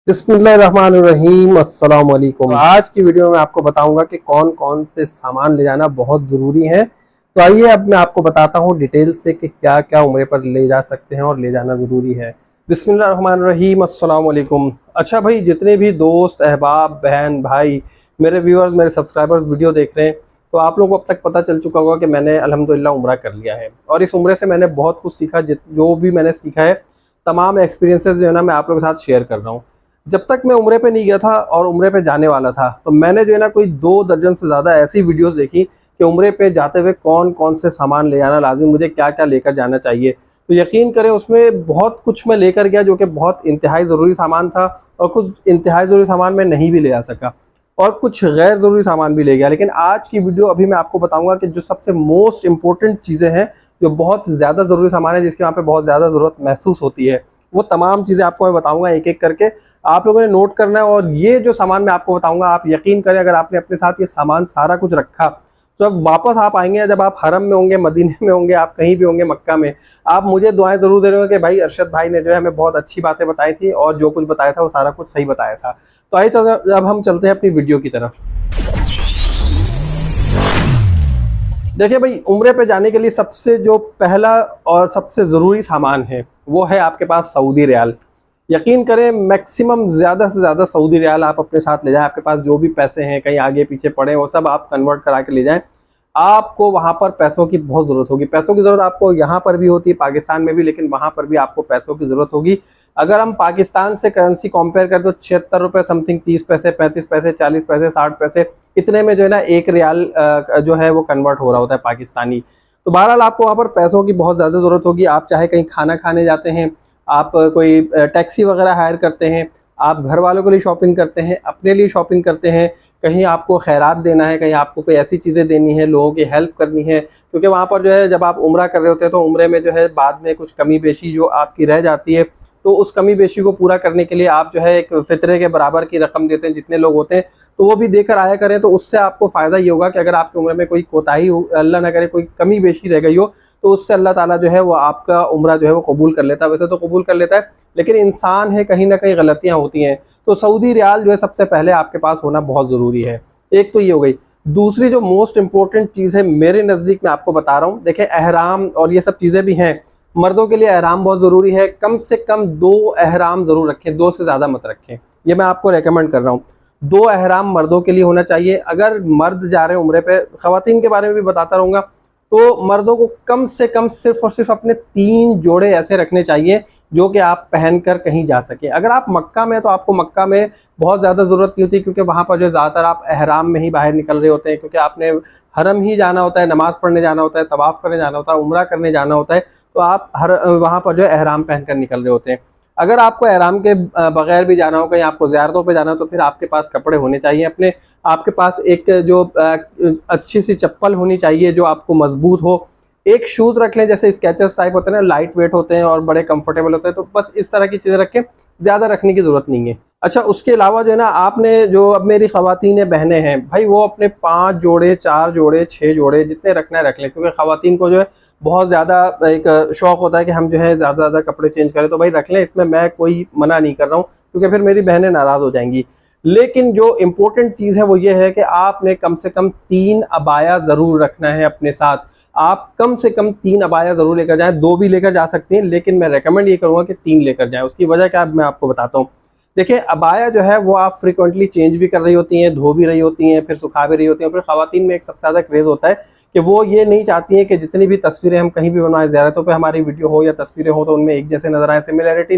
बिस्मिल्लाहिर्रहमानिर्रहीम अस्सलाम वालेकुम। तो आज की वीडियो में आपको बताऊंगा कि कौन कौन से सामान ले जाना बहुत ज़रूरी है। तो आइए अब मैं आपको बताता हूँ डिटेल से कि क्या क्या उम्रे पर ले जा सकते हैं और ले जाना ज़रूरी है। बिस्मिल्लाहिर्रहमानिर्रहीम अस्सलाम वालेकुम। अच्छा भाई, जितने भी दोस्त अहबाब बहन भाई मेरे व्यूअर्स मेरे सब्सक्राइबर्स वीडियो देख रहे हैं, तो आप लोगों को अब तक पता चल चुका होगा कि मैंने अल्हम्दुलिल्लाह उम्रा कर लिया है और इस उम्रे से मैंने बहुत कुछ सीखा। जो भी मैंने सीखा है, तमाम एक्सपीरियंसेस जो है ना, मैं आप लोगों के साथ शेयर कर रहा हूँ। जब तक मैं उम्रे पे नहीं गया था और उम्रे पे जाने वाला था, तो मैंने जो है ना कोई 2 दर्जन से ज़्यादा ऐसी वीडियोस देखी कि उम्रे पे जाते हुए कौन कौन से सामान ले जाना लाजिम, मुझे क्या क्या लेकर जाना चाहिए। तो यकीन करें, उसमें बहुत कुछ मैं लेकर गया जो कि बहुत इंतहाई ज़रूरी सामान था, और कुछ इंतहाई ज़रूरी सामान मैं नहीं भी ले जा सका, और कुछ गैर ज़रूरी सामान भी ले गया। लेकिन आज की वीडियो अभी मैं आपको बताऊँगा कि जो सबसे मोस्ट इंपॉर्टेंट चीज़ें हैं, जो बहुत ज़्यादा ज़रूरी सामान है, जिसकी वहाँ पर बहुत ज़्यादा ज़रूरत महसूस होती है, वो तमाम चीज़ें आपको मैं बताऊँगा एक एक करके। आप लोगों ने नोट करना है, और ये जो सामान मैं आपको बताऊंगा, आप यकीन करें, अगर आपने अपने साथ ये सामान सारा कुछ रखा, तो जब वापस आप आएंगे, जब आप हरम में होंगे, मदीने में होंगे, आप कहीं भी होंगे, मक्का में, आप मुझे दुआएं ज़रूर दे रहे हो कि भाई अरशद भाई ने जो है हमें बहुत अच्छी बातें बताई थी और जो कुछ बताया था वो सारा कुछ सही बताया था। तो आइए अब हम चलते हैं अपनी वीडियो की तरफ। देखिए भाई, उम्रे पे जाने के लिए सबसे जो पहला और सबसे ज़रूरी सामान है, वो है आपके पास सऊदी रियाल। यकीन करें, मैक्सिमम ज़्यादा से ज़्यादा सऊदी रियाल आप अपने साथ ले जाएं। आपके पास जो भी पैसे हैं कहीं आगे पीछे पड़े हैं, वो सब आप कन्वर्ट करा के ले जाएं। आपको वहाँ पर पैसों की बहुत ज़रूरत होगी। पैसों की ज़रूरत आपको यहाँ पर भी होती है, पाकिस्तान में भी, लेकिन वहाँ पर भी आपको पैसों की ज़रूरत होगी। अगर हम पाकिस्तान से करेंसी कंपेयर करें तो 76 रुपये समथिंग, 30 पैसे, 35 पैसे, 40 पैसे, 60 पैसे, इतने में जो है ना 1 रियाल जो है वो कन्वर्ट हो रहा होता है पाकिस्तानी। तो बहरहाल आपको वहाँ पर पैसों की बहुत ज़्यादा ज़रूरत होगी। आप चाहे कहीं खाना खाने जाते हैं, आप कोई टैक्सी वगैरह हायर करते हैं, आप घर वालों के लिए शॉपिंग करते हैं, अपने लिए शॉपिंग करते हैं, कहीं आपको खैरात देना है, कहीं आपको कोई ऐसी चीज़ें देनी है, लोगों की हेल्प करनी है, क्योंकि वहाँ पर जो है जब आप उम्रा कर रहे होते हैं, तो उम्रे में जो है बाद में कुछ कमी बेशी जो आपकी रह जाती है, तो उस कमी बेशी को पूरा करने के लिए आप जो है एक फ़ितरे के बराबर की रकम देते हैं, जितने लोग होते हैं, तो वो भी देकर आया करें। तो उससे आपको फ़ायदा ये होगा कि अगर आपकी उम्र में कोई कोताही हो, अल्लाह ना करे कोई कमी बेशी रह गई हो, तो उससे अल्लाह ताला जो है वो आपका उम्रा जो है वो कबूल कर लेता है। वैसे तो कबूल कर लेता है, लेकिन इंसान है, कहीं ना कहीं गलतियाँ होती हैं। तो सऊदी रियाल जो है सबसे पहले आपके पास होना बहुत ज़रूरी है। एक तो ये हो गई। दूसरी जो मोस्ट इंपॉर्टेंट चीज़ है मेरे नज़दीक, मैं आपको बता रहा हूँ, देखें, अहराम और ये सब चीज़ें भी हैं। मर्दों के लिए अहराम बहुत ज़रूरी है। कम से कम 2 अहराम ज़रूर रखें, 2 से ज़्यादा मत रखें, ये मैं आपको रेकमेंड कर रहा हूँ। 2 अहराम मर्दों के लिए होना चाहिए। अगर मर्द जा रहे हैं उम्रे पे, ख़वातीन के बारे में भी बताता रहूँगा, तो मर्दों को कम से कम सिर्फ और सिर्फ अपने 3 जोड़े ऐसे रखने चाहिए जो कि आप पहनकर कहीं जा सकें। अगर आप मक्का में, तो आपको मक्का में बहुत ज़्यादा ज़रूरत नहीं होती, क्योंकि वहाँ पर जो ज़्यादातर आप अहराम में ही बाहर निकल रहे होते हैं, क्योंकि आपने हरम ही जाना होता है, नमाज़ पढ़ने जाना होता है, तवाफ़ करने जाना होता है, उम्रा करने जाना होता है, तो आप वहाँ पर जो है अहराम पहन कर निकल रहे होते हैं। अगर आपको अहराम के बगैर भी जाना हो, कहीं आपको ज़ियारतों पे जाना हो, तो फिर आपके पास कपड़े होने चाहिए अपने। आपके पास एक जो अच्छी सी चप्पल होनी चाहिए जो आपको मजबूत हो। एक शूज़ रख लें, जैसे स्केचर्स टाइप होते हैं ना, लाइट वेट होते हैं और बड़े कंफर्टेबल होते हैं, तो बस इस तरह की चीज़ें रखें, ज़्यादा रखने की ज़रूरत नहीं है। अच्छा, उसके अलावा जो है ना, आपने जो, अब मेरी ख़वातीन बहनें हैं भाई, वो अपने 5 जोड़े, 4 जोड़े, 6 जोड़े, जितने रखना है रख लें, क्योंकि ख़वातीन को जो है बहुत ज़्यादा एक शौक़ होता है कि हम जो है ज़्यादा ज़्यादा कपड़े चेंज करें। तो भाई रख लें, इसमें मैं कोई मना नहीं कर रहा हूँ, क्योंकि फिर मेरी बहनें नाराज़ हो जाएंगी। लेकिन जो इम्पोर्टेंट चीज़ है वो ये है कि आपने कम से कम 3 अबाया ज़रूर रखना है अपने साथ। आप कम से कम 3 अबाया ज़रूर लेकर जाएँ। 2 भी लेकर जा सकते हैं, लेकिन मैं रेकमेंड ये करूँगा कि 3 लेकर जाएँ। उसकी वजह क्या मैं आपको बताता हूँ। देखिए, अबाया जो है वो आप फ्रीक्वेंटली चेंज भी कर रही होती हैं, धो भी रही होती हैं, फिर सुखा भी रही होती हैं। फिर ख़वातीन में एक सबसे ज़्यादा क्रेज़ होता है कि वो ये नहीं चाहती हैं कि जितनी भी तस्वीरें हम कहीं भी बनवाएं, ज़ियारतों पे हमारी वीडियो हो या तस्वीरें हो, तो उनमें एक जैसे नज़र आए, सिमिलैरिटी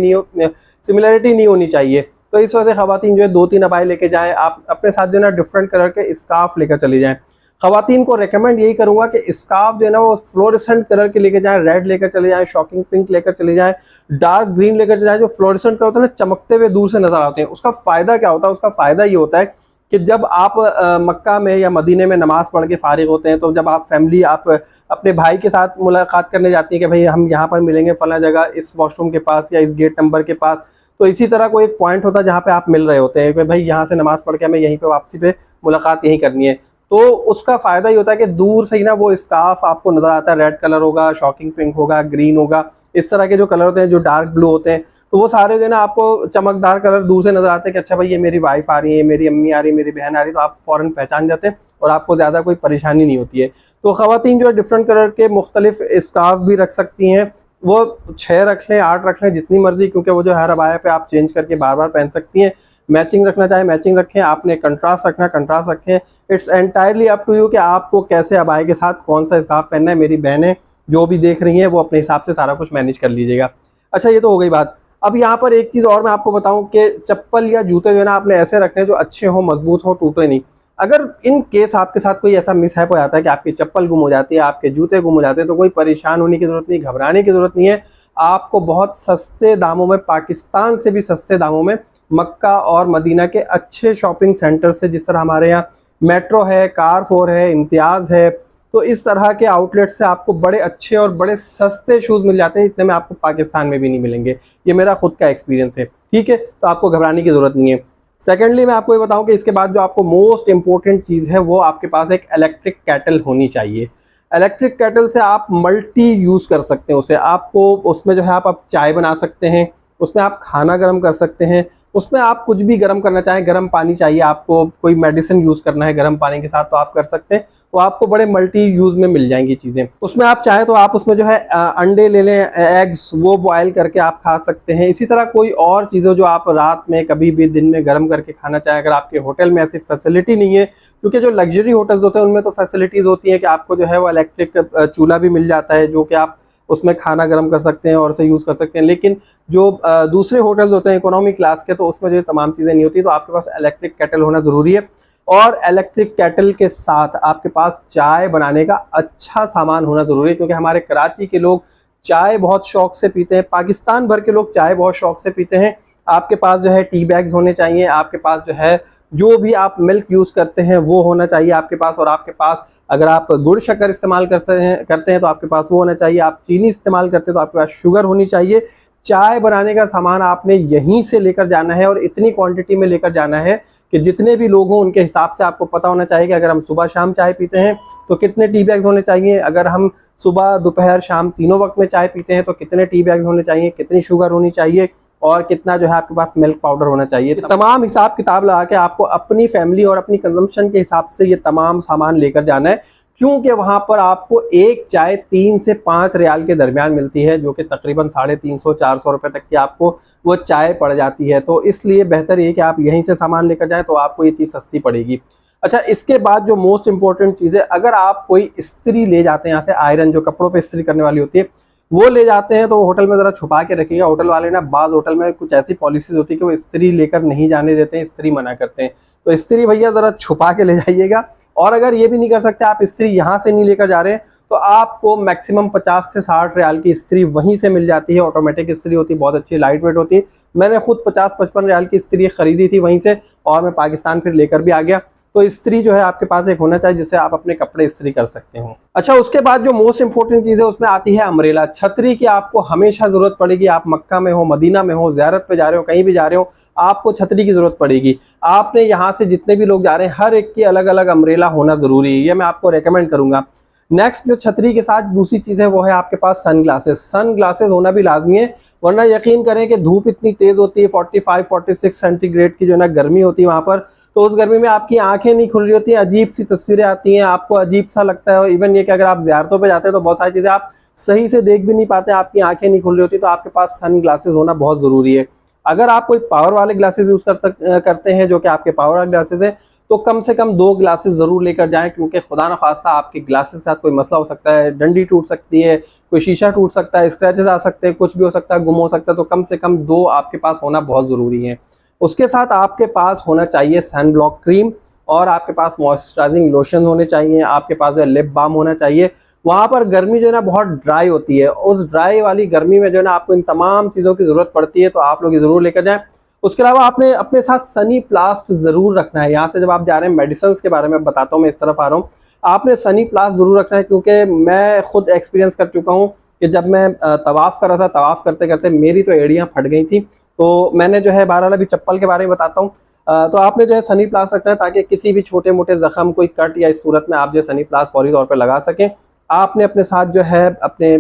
नहीं होनी चाहिए। तो इस वजह से ख़वातीन जो है 2-3 अबाए लेके जाएँ। आप अपने साथ जो है ना डिफरेंट कलर के स्कार्फ लेकर चली जाएँ। ख़वातीन को रेकमेंड यही करूँगा कि स्कार्फ जो है ना वो फ्लोरेसेंट कलर के लेके जाएँ, रेड लेकर चले जाएँ, शॉकिंग पिंक लेकर चले जाएँ, डार्क ग्रीन लेकर चले जाएँ। जो फ्लोरेसेंट कलर होता है ना, चमकते हुए दूर से नज़र आते हैं। उसका फ़ायदा क्या होता है? उसका फ़ायदा ये होता है कि जब आप मक्का में या मदीने में नमाज़ पढ़ के फ़ारिग होते हैं, तो जब आप फैमिली, आप अपने भाई के साथ मुलाकात करने जाती हैं कि भाई हम यहाँ पर मिलेंगे फ़लाँ जगह, इस वॉशरूम के पास या इस गेट नंबर के पास, तो इसी तरह कोई एक पॉइंट होता है जहाँ पे आप मिल रहे होते हैं कि भाई यहाँ से नमाज़ पढ़ के हमें यहीं पे वापसी पे मुलाकात यहीं करनी है। तो उसका फ़ायदा ये होता है कि दूर से ही ना वो स्कार्फ आपको नज़र आता है, रेड कलर होगा, शॉकिंग पिंक होगा, ग्रीन होगा, इस तरह के जो कलर होते हैं, जो डार्क ब्लू होते हैं, तो वो सारे जो है ना आपको चमकदार कलर दूर से नजर आते हैं कि अच्छा भाई ये मेरी वाइफ आ रही है, मेरी अम्मी आ रही है, मेरी बहन आ रही है, तो आप फ़ौरन पहचान जाते हैं और आपको ज़्यादा कोई परेशानी नहीं होती है। तो ख़वातीन जो है डिफरेंट कलर के मुख्तलिफ स्कार्फ भी रख सकती हैं, वो 6 रख लें, 8 रख लें, जितनी मर्जी, क्योंकि वो जो हर अबाया पे आप चेंज करके बार बार पहन सकती हैं। मैचिंग रखना चाहे मैचिंग रखें, आपने कंट्रास्ट रखना कंट्रास्ट रखें। It's entirely up to you कि आपको कैसे अबाए के साथ कौन सा स्कार्फ पहनना है। मेरी बहनें जो भी देख रही हैं वो अपने हिसाब से सारा कुछ मैनेज कर लीजिएगा। अच्छा, ये तो हो गई बात। अब यहाँ पर एक चीज़ और मैं आपको बताऊँ कि चप्पल या जूते जो है ना आपने ऐसे रखने जो अच्छे हों, मजबूत हो, टूटे नहीं। अगर इन केस आपके साथ कोई ऐसा मिसहैप हो जाता है कि आपकी चप्पल गुम हो जाती है, आपके जूते गुम हो जाते हैं, तो कोई परेशान होने की ज़रूरत नहीं, घबराने की ज़रूरत नहीं है। आपको बहुत सस्ते दामों में, पाकिस्तान से भी सस्ते दामों में, मक्का और मदीना के अच्छे शॉपिंग सेंटर से, जिस तरह हमारे यहाँ मेट्रो है, कारफोर है, इम्तियाज़ है, तो इस तरह के आउटलेट से आपको बड़े अच्छे और बड़े सस्ते शूज़ मिल जाते हैं। इतने में आपको पाकिस्तान में भी नहीं मिलेंगे। ये मेरा खुद का एक्सपीरियंस है, ठीक है। तो आपको घबराने की ज़रूरत नहीं है। सेकेंडली मैं आपको ये बताऊं कि इसके बाद जो आपको मोस्ट इंपॉर्टेंट चीज़ है वो आपके पास एक इलेक्ट्रिक केटल होनी चाहिए। इलेक्ट्रिक केटल से आप मल्टी यूज़ कर सकते हैं उसे। आपको उसमें जो है आप चाय बना सकते हैं, उसमें आप खाना गर्म कर सकते हैं, उसमें आप कुछ भी गर्म करना चाहें, गर्म पानी चाहिए आपको, कोई मेडिसिन यूज़ करना है गर्म पानी के साथ, तो आप कर सकते हैं। तो आपको बड़े मल्टी यूज़ में मिल जाएंगी चीज़ें। उसमें आप चाहें तो आप उसमें जो है अंडे ले लें, एग्स, वो बॉयल करके आप खा सकते हैं। इसी तरह कोई और चीज़ें जो आप रात में कभी भी दिन में गर्म करके खाना चाहें, अगर आपके होटल में ऐसी फैसिलिटी नहीं है, क्योंकि जो लग्जरी होटल्स होते हैं उनमें तो फैसिलिटीज़ होती हैं कि आपको जो है वो इलेक्ट्रिक चूल्हा भी मिल जाता है, जो कि आप उसमें खाना गर्म कर सकते हैं और उसे यूज़ कर सकते हैं। लेकिन जो दूसरे होटल्स होते हैं इकोनॉमी क्लास के, तो उसमें जो तमाम चीज़ें नहीं होती, तो आपके पास इलेक्ट्रिक केटल होना ज़रूरी है। और इलेक्ट्रिक केटल के साथ आपके पास चाय बनाने का अच्छा सामान होना ज़रूरी है, क्योंकि हमारे कराची के लोग चाय बहुत शौक से पीते हैं, पाकिस्तान भर के लोग चाय बहुत शौक से पीते हैं। आपके पास जो है टी बैग्स होने चाहिए, आपके पास जो है जो भी आप मिल्क यूज़ करते हैं वो होना चाहिए आपके पास। और आपके पास अगर आप गुड़ शक्कर इस्तेमाल करते हैं तो आपके पास वो होना चाहिए। आप चीनी इस्तेमाल करते हैं तो आपके पास शुगर होनी चाहिए। चाय बनाने का सामान आपने यहीं से लेकर जाना है और इतनी क्वांटिटी में लेकर जाना है कि जितने भी लोग हों उनके हिसाब से आपको पता होना चाहिए कि अगर हम सुबह शाम चाय पीते हैं तो कितने टी बैग्स होने चाहिए, अगर हम सुबह दोपहर शाम तीनों वक्त में चाय पीते हैं तो कितने टी बैग्स होने चाहिए, कितनी शुगर होनी चाहिए और कितना जो है आपके पास मिल्क पाउडर होना चाहिए। तमाम हिसाब किताब लगा के आपको अपनी फैमिली और अपनी कंजम्पशन के हिसाब से ये तमाम सामान लेकर जाना है, क्योंकि वहाँ पर आपको एक चाय 3 से 5 रियाल के दरमियान मिलती है, जो कि तकरीबन 350-400 रुपये तक की आपको वो चाय पड़ जाती है। तो इसलिए बेहतर ये कि आप यहीं से सामान लेकर जाएं तो आपको ये चीज़ सस्ती पड़ेगी। अच्छा, इसके बाद जो मोस्ट इंपॉर्टेंट चीज़ है, अगर आप कोई इस्त्री ले जाते हैं यहाँ से, आयरन जो कपड़ों पे इस्त्री करने वाली होती है वो ले जाते हैं, तो होटल में ज़रा छुपा के रखिएगा। होटल वाले ना, बाज़ होटल में कुछ ऐसी पॉलिसीज़ होती है कि वो इस्त्री लेकर नहीं जाने देते हैं, इस्त्री मना करते हैं। तो इस्त्री भैया ज़रा छुपा के ले जाइएगा। और अगर ये भी नहीं कर सकते, आप इस्त्री यहाँ से नहीं लेकर जा रहे हैं, तो आपको मैक्सिमम 50 से 60 रियाल की इस्त्री वहीं से मिल जाती है। ऑटोमेटिक इस्त्री होती है, बहुत अच्छी लाइट वेट होती है। मैंने खुद 50-55 रियाल की इस्त्री खरीदी थी वहीं से, और मैं पाकिस्तान फिर लेकर भी आ गया। तो इस्त्री जो है आपके पास एक होना चाहिए जिससे आप अपने कपड़े इस्त्री कर सकते हो। अच्छा, उसके बाद जो मोस्ट इंपॉर्टेंट चीज़ है उसमें आती है अम्ब्रेला, छतरी की आपको हमेशा ज़रूरत पड़ेगी। आप मक्का में हो, मदीना में हो, ज़ियारत पे जा रहे हो, कहीं भी जा रहे हो, आपको छतरी की ज़रूरत पड़ेगी। आपने यहाँ से जितने भी लोग जा रहे हैं हर एक की अलग अलग अम्ब्रेला होना ज़रूरी है, ये मैं आपको रेकमेंड करूँगा। नेक्स्ट जो छतरी के साथ दूसरी चीज़ है वो है आपके पास सन ग्लासेस। सन ग्लासेस होना भी लाजमी है, वरना यकीन करें कि धूप इतनी तेज़ होती है, 45-46 सेंटीग्रेड की जो ना गर्मी होती है वहाँ पर, तो उस गर्मी में आपकी आंखें नहीं खुल रही होती हैं, अजीब सी तस्वीरें आती हैं, आपको अजीब सा लगता है। इवन ये कि अगर आप ज़ियारतों पे जाते हैं तो बहुत सारी चीज़ें आप सही से देख भी नहीं पाते, आपकी आंखें नहीं खुल रही होती, तो आपके पास सन ग्लासेस होना बहुत ज़रूरी है। अगर आप कोई पावर वाले ग्लासेस यूज़ करते हैं जो कि आपके पावर वाले ग्लासेस हैं, तो कम से कम 2 ग्लासेस ज़रूर लेकर जाएं, क्योंकि खुदा न खास्ता आपके ग्लासेस के साथ कोई मसला हो सकता है, डंडी टूट सकती है, कोई शीशा टूट सकता है, स्क्रैचेस आ सकते हैं, कुछ भी हो सकता है, गुम हो सकता है। तो कम से कम 2 आपके पास होना बहुत ज़रूरी है। उसके साथ आपके पास होना चाहिए सन ब्लॉक क्रीम, और आपके पास मॉइस्चराइजिंग लोशन होने चाहिए, आपके पास जो है लिप बाम होना चाहिए। वहाँ पर गर्मी जो है ना बहुत ड्राई होती है, उस ड्राई वाली गर्मी में जो है ना आपको इन तमाम चीज़ों की ज़रूरत पड़ती है, तो आप लोग ये ज़रूर लेकर जाएं। उसके अलावा आपने अपने साथ सनी प्लास्ट ज़रूर रखना है। यहाँ से जब आप जा रहे हैं, मेडिसिन के बारे में बताता हूँ, मैं इस तरफ आ रहा हूँ, आपने सनी प्लास्ट ज़रूर रखना है, क्योंकि मैं खुद एक्सपीरियंस कर चुका हूँ कि जब मैं तवाफ़ कर रहा था, तवाफ़ करते करते मेरी तो एड़ियाँ फट गई थी। तो मैंने जो है, बहरहाल अभी चप्पल के बारे में बताता हूँ, तो आपने जो है सनी प्लास्ट रखना है ताकि किसी भी छोटे मोटे ज़ख़म, कोई कट या इस सूरत में आप जो है सनी प्लास्ट फौरी तौर पर लगा सकें। आपने अपने साथ जो है अपने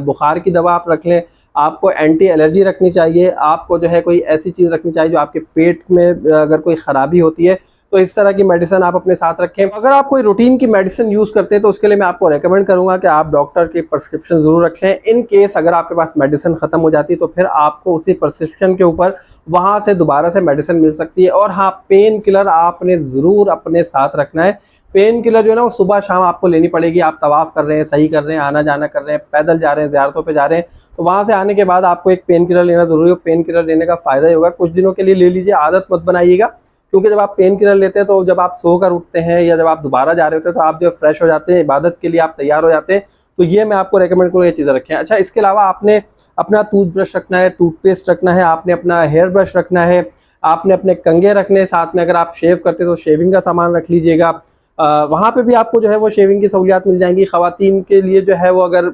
बुखार की दवा आप रख लें, आपको एंटी एलर्जी रखनी चाहिए, आपको जो है कोई ऐसी चीज़ रखनी चाहिए जो आपके पेट में अगर कोई ख़राबी होती है तो इस तरह की मेडिसिन आप अपने साथ रखें। अगर आप कोई रूटीन की मेडिसिन यूज़ करते हैं तो उसके लिए मैं आपको रेकमेंड करूंगा कि आप डॉक्टर की प्रिस्क्रिप्शन ज़रूर रख लें। इन केस अगर आपके पास मेडिसिन ख़त्म हो जाती है तो फिर आपको उसी प्रिस्क्रिप्शन के ऊपर वहाँ से दोबारा से मेडिसिन मिल सकती है। और हाँ, पेन किलर आपने ज़रूर अपने साथ रखना है। पेन किलर जो है ना वो सुबह शाम आपको लेनी पड़ेगी। आप तवाफ़ कर रहे हैं, सही कर रहे हैं, आना जाना कर रहे हैं, पैदल जा रहे हैं, ज़ियारतों पे जा रहे हैं, तो वहाँ से आने के बाद आपको एक पेन किलर लेना ज़रूरी है। पेन किलर लेने का फ़ायदा ही होगा, कुछ दिनों के लिए ले लीजिए, आदत मत बनाइएगा। क्योंकि जब आप पेन किलर लेते हैं तो जब आप सोकर उठते हैं या जब आप दोबारा जा रहे होते हैं तो आप जो फ्रेश हो जाते हैं, इबादत के लिए आप तैयार हो जाते हैं। तो ये मैं आपको रेकमेंड करूँ, ये चीज़ें रखें। अच्छा, इसके अलावा आपने अपना टूथब्रश रखना है, टूथपेस्ट रखना है, आपने अपना हेयर ब्रश रखना है, आपने अपने कंघे रखने हैं साथ में। अगर आप शेव करते हैं तो शेविंग का सामान रख लीजिएगा। वहाँ पे भी आपको जो है वो शेविंग की सहूलियात मिल जाएंगी। ख़वातीन के लिए जो है वो अगर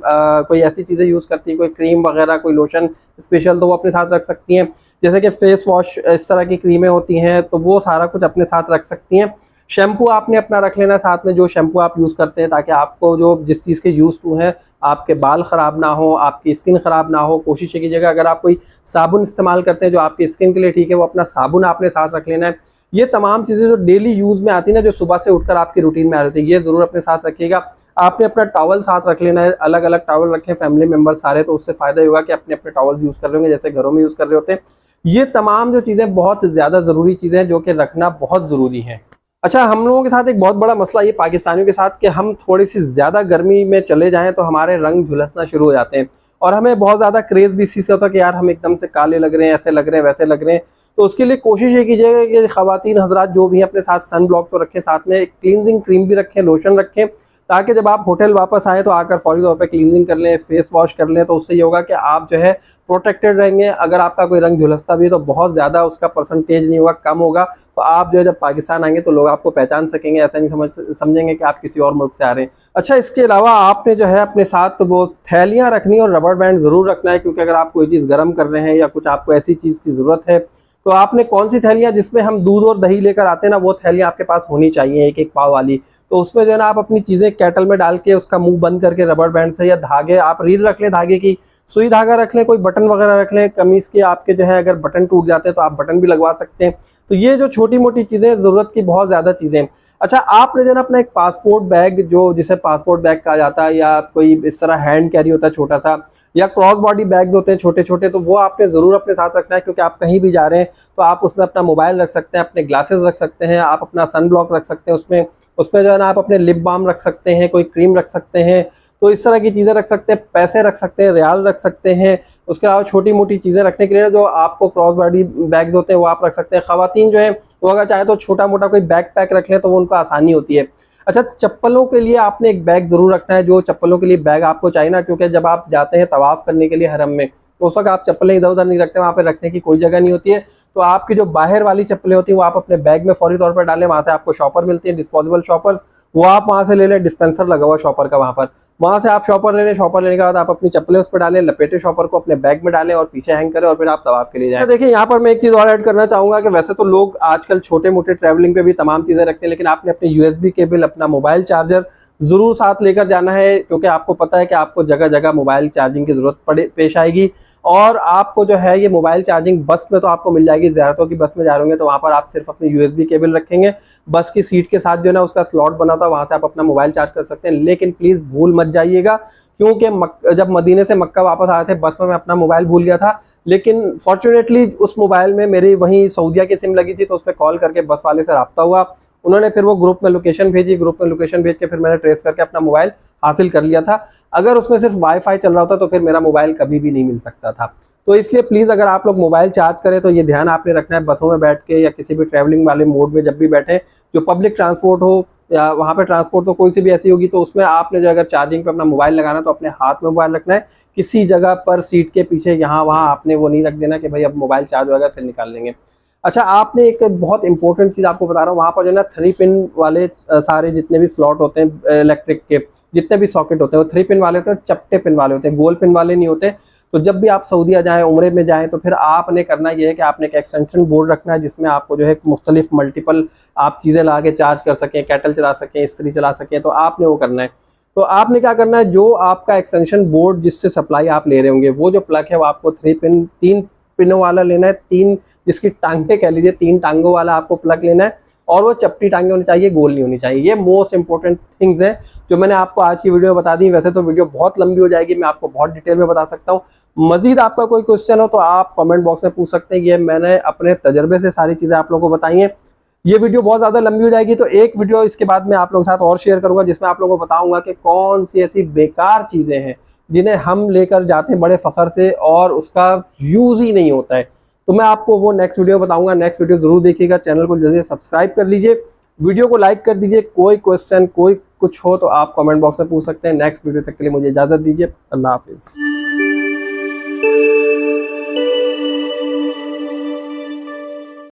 कोई ऐसी चीज़ें यूज़ करती हैं, कोई क्रीम वगैरह, कोई लोशन स्पेशल, तो वो अपने साथ रख सकती हैं। जैसे कि फेस वॉश, इस तरह की क्रीमें होती हैं, तो वो सारा कुछ अपने साथ रख सकती हैं। शैम्पू आपने अपना रख लेना साथ में, जो शैम्पू आप यूज़ करते हैं, ताकि आपको जो जिस चीज़ के यूज़ टू हैं आपके बाल ख़राब ना हो, आपकी स्किन ख़राब ना हो। कोशिश कीजिएगा अगर आप कोई साबुन इस्तेमाल करते हैं जो आपकी स्किन के लिए ठीक है, वो अपना साबुन आपने साथ रख लेना है। ये तमाम चीज़ें जो डेली यूज़ में आती है ना, जो सुबह से उठकर आपकी रूटीन में आ रही थी, ये ज़रूर अपने साथ रखिएगा। आपने अपना टॉवल साथ रख लेना है, अलग अलग टॉवल रखें फैमिली मेम्बर सारे, तो उससे फ़ायदा ही होगा कि अपने अपने टॉवल यूज़ कर रहे होंगे जैसे घरों में यूज़ कर रहे होते हैं। ये तमाम जो चीज़ें बहुत ज़्यादा ज़रूरी चीज़ें हैं जो कि रखना बहुत ज़रूरी है। अच्छा, हम लोगों के साथ एक बहुत बड़ा मसला ये पाकिस्तानियों के साथ कि हम थोड़ी सी ज़्यादा गर्मी में चले जाएँ तो हमारे रंग झुलसना शुरू हो जाते हैं और हमें बहुत ज़्यादा क्रेज़ भी इस चीज़ से होता है कि यार हम एकदम से काले लग रहे हैं, ऐसे लग रहे हैं, वैसे लग रहे हैं। तो उसके लिए कोशिश ये कीजिएगा कि ख़वातीन हज़रात जो भी हैं अपने साथ सन ब्लॉक तो रखें, साथ में क्लींजिंग क्रीम भी रखें, लोशन रखें, ताकि जब आप होटल वापस आएँ तो आकर फ़ौरी तौर पे क्लींजिंग कर लें, फेस वॉश कर लें। तो उससे ये होगा कि आप जो है प्रोटेक्टेड रहेंगे। अगर आपका कोई रंग झुलसता भी है तो बहुत ज़्यादा उसका परसेंटेज नहीं होगा, कम होगा। तो आप जो है जब पाकिस्तान आएंगे तो लोग आपको पहचान सकेंगे, ऐसा नहीं समझेंगे कि आप किसी और मुल्क से आ रहे हैं। अच्छा, इसके अलावा आपने जो है अपने साथ वो थैलियाँ रखनी और रबर बैंड ज़रूर रखना है, क्योंकि अगर आप कोई चीज़ गर्म कर रहे हैं या कुछ आपको ऐसी चीज़ की ज़रूरत है तो आपने कौन सी थैलियाँ जिसमें हम दूध और दही लेकर आते हैं ना, वो थैलियाँ आपके पास होनी चाहिए, एक एक पाव वाली। तो उसमें जो है ना आप अपनी चीज़ें केटल में डाल के उसका मुंह बंद करके रबर बैंड से या धागे, आप रील रख लें धागे की, सुई धागा रख लें, कोई बटन वगैरह रख लें कमीज़ के आपके जो है, अगर बटन टूट जाते हैं तो आप बटन भी लगवा सकते हैं। तो ये जो छोटी मोटी चीज़ें, ज़रूरत की बहुत ज़्यादा चीज़ें। अच्छा, आपने जो है ना अपना एक पासपोर्ट बैग, जो जिसे पासपोर्ट बैग कहा जाता है, या कोई इस तरह हैंड कैरी होता है छोटा सा, या क्रॉस बॉडी बैग्स होते हैं छोटे छोटे, तो वो आपने ज़रूर अपने साथ रखना है, क्योंकि आप कहीं भी जा रहे हैं तो आप उसमें अपना मोबाइल रख सकते हैं, अपने ग्लासेस रख सकते हैं, आप अपना सन ब्लॉक रख सकते हैं उसमें जो है ना आप अपने लिप बाम रख सकते हैं, कोई क्रीम रख सकते हैं। तो इस तरह की चीज़ें रख सकते हैं, पैसे रख सकते हैं, रियाल रख सकते हैं। उसके अलावा छोटी मोटी चीज़ें रखने के लिए जो आपको क्रॉस बॉडी बैग्स होते हैं वो आप रख सकते हैं। ख़वातीन जो है वो अगर चाहे तो छोटा मोटा कोई बैग पैक रख लें तो वो उनको आसानी होती है। अच्छा, चप्पलों के लिए आपने एक बैग ज़रूर रखना है, जो चप्पलों के लिए बैग आपको चाहिए ना, क्योंकि जब आप जाते हैं तवाफ़ करने के लिए हरम में, तो उस वक्त आप चप्पलें इधर उधर नहीं रखते, वहाँ पे रखने की कोई जगह नहीं होती है। तो आपकी जो बाहर वाली चप्पलें होती हैं वो आप अपने बैग में फौरी तौर पर डालें। वहाँ से आपको शॉपर मिलती है, डिस्पोजेबल शॉपर्स, वो आप वहाँ से ले लें, डिस्पेंसर लगा हुआ शॉपर का वहाँ से आप शॉपर ले लें। शॉपर लेने के बाद आप अपनी चप्पलें उस पर डालें, लपेटे शॉपर को, अपने बैग में डालें और पीछे हैंग करें और फिर आप तवाफ़ के लिए जाएं। देखिए, यहाँ पर मैं एक चीज़ और ऐड करना चाहूँगा कि वैसे तो लोग आजकल छोटे मोटे ट्रैवलिंग पे भी तमाम चीज़ें रखते हैं, लेकिन आपने अपने USB केबल, अपना मोबाइल चार्जर ज़रूर साथ लेकर जाना है, क्योंकि आपको पता है कि आपको जगह जगह मोबाइल चार्जिंग की ज़रूरत पेश आएगी। और आपको जो है ये मोबाइल चार्जिंग बस में तो आपको मिल जाएगी, ज़ियारतों की बस में जा रहे होंगे तो वहाँ पर आप सिर्फ अपनी USB केबल रखेंगे, बस की सीट के साथ जो है ना उसका स्लॉट बना था, वहाँ से आप अपना मोबाइल चार्ज कर सकते हैं। लेकिन प्लीज़ भूल मत जाइएगा, क्योंकि जब मदीने से मक्का वापस आ रहे थे बस में मैं अपना मोबाइल भूल गया था, लेकिन फॉर्चुनेटली उस मोबाइल में मेरी वहीं सऊदीया की सिम लगी थी, तो उस पर कॉल करके बस वाले से रब्ता हुआ, उन्होंने फिर वो ग्रुप में लोकेशन भेजी, ग्रुप में लोकेशन भेज के फिर मैंने ट्रेस करके अपना मोबाइल हासिल कर लिया था। अगर उसमें सिर्फ वाईफाई चल रहा होता तो फिर मेरा मोबाइल कभी भी नहीं मिल सकता था। तो इसलिए प्लीज़ अगर आप लोग मोबाइल चार्ज करें तो ये ध्यान आपने रखना है, बसों में बैठ के या किसी भी ट्रैवलिंग वाले मोड में जब भी बैठें, जो पब्लिक ट्रांसपोर्ट हो या वहाँ पे ट्रांसपोर्ट तो कोई सी भी ऐसी होगी, तो उसमें आपने जो अगर चार्जिंग पे अपना मोबाइल लगाना तो अपने हाथ में मोबाइल रखना है, किसी जगह पर सीट के पीछे यहाँ वहाँ आपने वो नहीं रख देना कि भाई अब मोबाइल चार्ज होगा फिर निकाल लेंगे। अच्छा, आपने एक बहुत इंपॉर्टेंट चीज़ आपको बता रहा हूँ, वहाँ पर जो है ना 3 पिन वाले सारे जितने भी स्लॉट होते हैं इलेक्ट्रिक के, जितने भी सॉकेट होते हैं वो 3 पिन वाले होते हैं, चपटे पिन वाले होते हैं, गोल पिन वाले नहीं होते। तो जब भी आप सऊदीया जाएँ, उम्रे में जाएँ, तो फिर आपने करना ये है कि आपने एक एक्सटेंशन बोर्ड रखना है, जिसमें आपको जो है मुख्तलिफ मल्टीपल आप चीज़ें ला के चार्ज कर सकें, केटल चला सकें, इस्त्री चला सकें, तो आपने वो करना है। तो आपने क्या करना है, जो आपका एक्सटेंशन बोर्ड जिससे सप्लाई आप ले रहे होंगे, वो जो प्लग है वो आपको 3 पिनों वाला लेना है, 3 जिसकी टांगे कह लीजिए, 3 टांगों वाला आपको प्लग लेना है, और वो चपटी टांगे होनी चाहिए, गोल नहीं होनी चाहिए। ये मोस्ट इंपॉर्टेंट थिंग्स हैं जो मैंने आपको आज की वीडियो में बता दी। वैसे तो वीडियो बहुत लंबी हो जाएगी, मैं आपको बहुत डिटेल में बता सकता हूँ। मजीद आपका कोई क्वेश्चन हो तो आप कमेंट बॉक्स में पूछ सकते हैं। ये मैंने अपने तजर्बे से सारी चीज़ें आप लोगों को बताई हैं। ये वीडियो बहुत ज़्यादा लंबी हो जाएगी, तो एक वीडियो इसके बाद मैं आप लोगों के साथ और शेयर करूंगा, जिसमें आप लोगों को बताऊंगा कि कौन सी ऐसी बेकार चीज़ें हैं जिन्हें हम लेकर जाते हैं बड़े फ़ख्र से और उसका यूज़ ही नहीं होता है। तो मैं आपको वो नेक्स्ट वीडियो बताऊंगा। नेक्स्ट वीडियो जरूर देखिएगा, चैनल को जल्दी सब्सक्राइब कर लीजिए, वीडियो को लाइक कर दीजिए। कोई क्वेश्चन कोई कुछ हो तो आप कमेंट बॉक्स में पूछ सकते हैं। नेक्स्ट वीडियो तक के लिए मुझे इजाज़त दीजिए। अल्लाह हाफिज़।